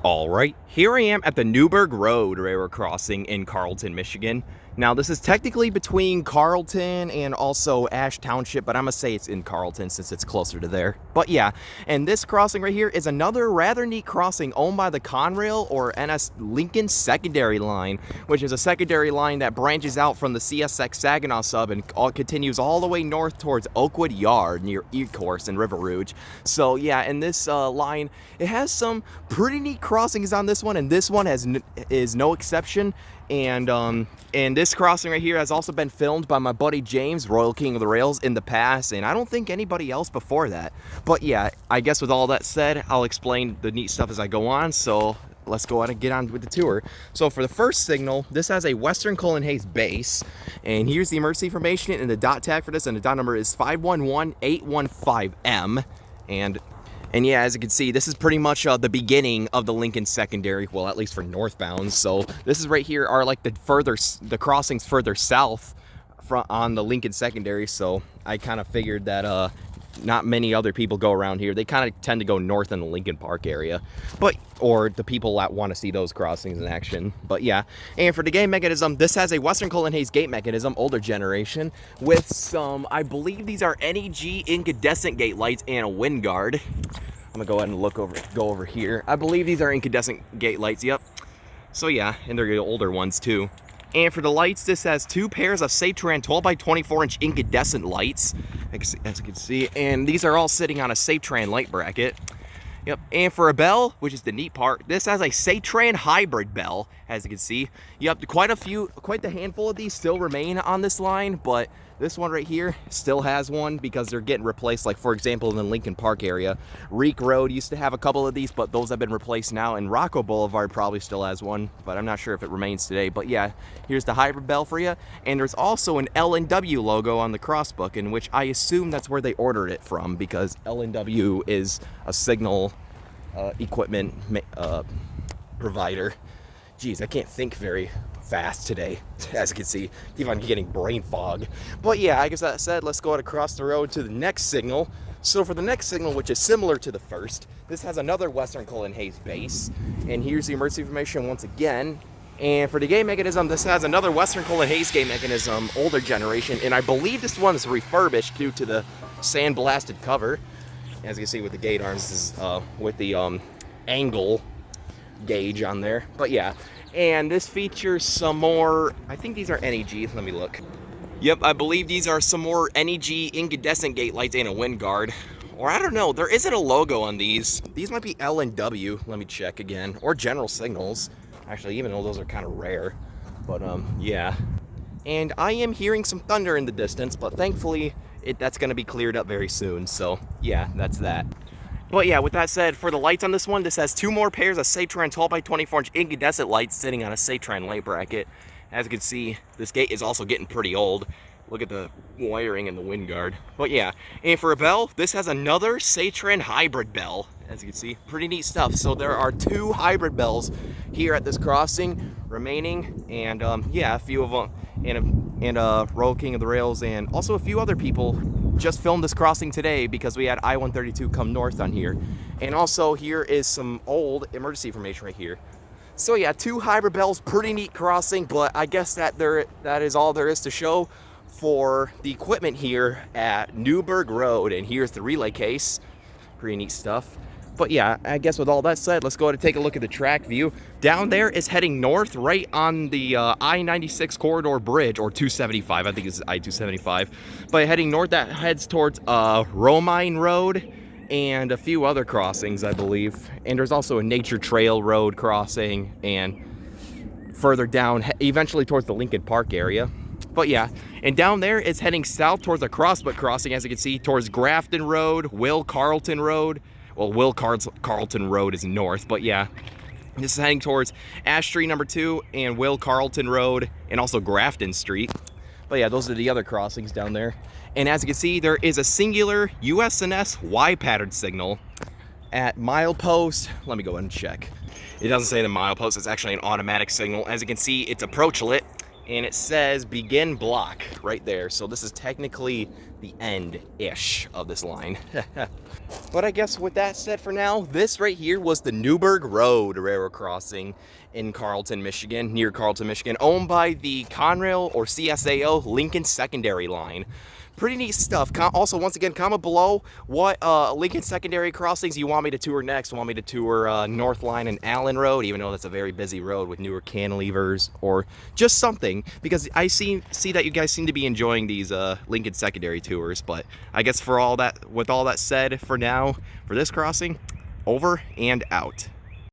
Alright, here I am at the Newburg Road railroad crossing in Carleton, Michigan. Now this is technically between Carleton and also Ash Township, but I'm gonna say it's in Carleton since it's closer to there. But yeah, and this crossing right here is another rather neat crossing owned by the Conrail or NS Lincoln Secondary line, which is a secondary line that branches out from the CSX Saginaw sub and continues all the way north towards Oakwood Yard near Ecorse and River Rouge. So yeah, and this line, it has some pretty neat crossings on this one, and this one is no exception. And this crossing right here has also been filmed by my buddy James, Royal King of the Rails, in the past, and I don't think anybody else before that. But yeah, I guess with all that said, I'll explain the neat stuff as I go on, so let's go ahead and get on with the tour. So for the first signal, this has a Western Cullen Hayes base, and here's the emergency information and the dot tag for this, and the dot number is 511815M. And yeah, as you can see, this is pretty much the beginning of the Lincoln Secondary, well, at least for northbound. So this is right here are like the crossings further south on the Lincoln Secondary. So I kind of figured that not many other people go around here. They kind of tend to go north in the Lincoln Park area, or the people that want to see those crossings in action. But yeah, and for the gate mechanism, this has a Western Cullen Hayes gate mechanism, older generation, with some, I believe these are NEG incandescent gate lights and a wind guard. I'm gonna go ahead and go over here. I believe these are incandescent gate lights, yep. So yeah, and they're the older ones too. And for the lights, this has two pairs of Safetran 12 by 24 inch incandescent lights, as you can see, and these are all sitting on a Safetran light bracket. Yep, and for a bell, which is the neat part, this has a Safetran hybrid bell, as you can see. Yep, quite the handful of these still remain on this line, but this one right here still has one because they're getting replaced. Like, for example, in the Lincoln Park area, Reek Road used to have a couple of these, but those have been replaced now, and Rocco Boulevard probably still has one, but I'm not sure if it remains today. But yeah, here's the hybrid bell for you, and there's also an L&W logo on the crossbook, in which I assume that's where they ordered it from, because L&W is a signal equipment provider. Geez, I can't think very fast today, as you can see. Keep on getting brain fog. But yeah, I guess that said, let's go across the road to the next signal. So for the next signal, which is similar to the first, this has another Western Cullen Hayes base, and here's the emergency information once again. And for the gate mechanism, this has another Western Cullen Hayes gate mechanism, older generation, and I believe this one is refurbished due to the sandblasted cover. As you can see with the gate arms, this is with the angle gauge on there. But yeah, and this features some more, I think these are NEG, let me look. Yep, I believe these are some more NEG incandescent gate lights and a wind guard. Or I don't know, there isn't a logo on these. These might be L&W, let me check again. Or General Signals, actually, even though those are kind of rare. But yeah. And I am hearing some thunder in the distance, but thankfully that's going to be cleared up very soon. So yeah, that's that. But yeah, with that said, for the lights on this one, this has two more pairs of Safetran 12 by 24 inch incandescent lights sitting on a Safetran light bracket. As you can see, this gate is also getting pretty old. Look at the wiring and the wind guard. But yeah, and for a bell, this has another Safetran hybrid bell. As you can see, pretty neat stuff. So there are two hybrid bells here at this crossing remaining, and yeah, a few of them, and Royal King of the Rails, and also a few other people just filmed this crossing today because we had I-132 come north on here. And also here is some old emergency information right here. So yeah, two hybrid bells, pretty neat crossing, but I guess that is all there is to show for the equipment here at Newburg Road. And here's the relay case, pretty neat stuff. But yeah, I guess with all that said, let's go ahead and take a look at the track view. Down there is heading north right on the I-96 corridor bridge, or 275, I think it's I-275. But heading north, that heads towards Romine Road and a few other crossings, I believe. And there's also a nature trail road crossing, and further down, eventually towards the Lincoln Park area. But yeah, and down there is heading south towards the Crossbuck crossing, as you can see, towards Grafton Road, Will Carleton Road. Well, Will Carleton Road is north, but yeah, this is heading towards Ash Street number 2 and Will Carleton Road, and also Grafton Street. But yeah, those are the other crossings down there. And as you can see, there is a singular USNS Y pattern signal at milepost. Let me go ahead and check. It doesn't say the milepost, it's actually an automatic signal. As you can see, it's approach lit, and it says begin block right there. So this is technically the end-ish of this line. But I guess with that said for now, this right here was the Newburg Road railroad crossing in Carleton, Michigan, near Carleton, Michigan, owned by the Conrail or CSAO Lincoln Secondary line. Pretty neat stuff. Also, once again, comment below what Lincoln Secondary crossings you want me to tour next. Want me to tour North Line and Allen Road, even though that's a very busy road with newer cantilevers, or just something, because I see that you guys seem to be enjoying these Lincoln Secondary tours. But I guess with all that said, for now, for this crossing, over and out.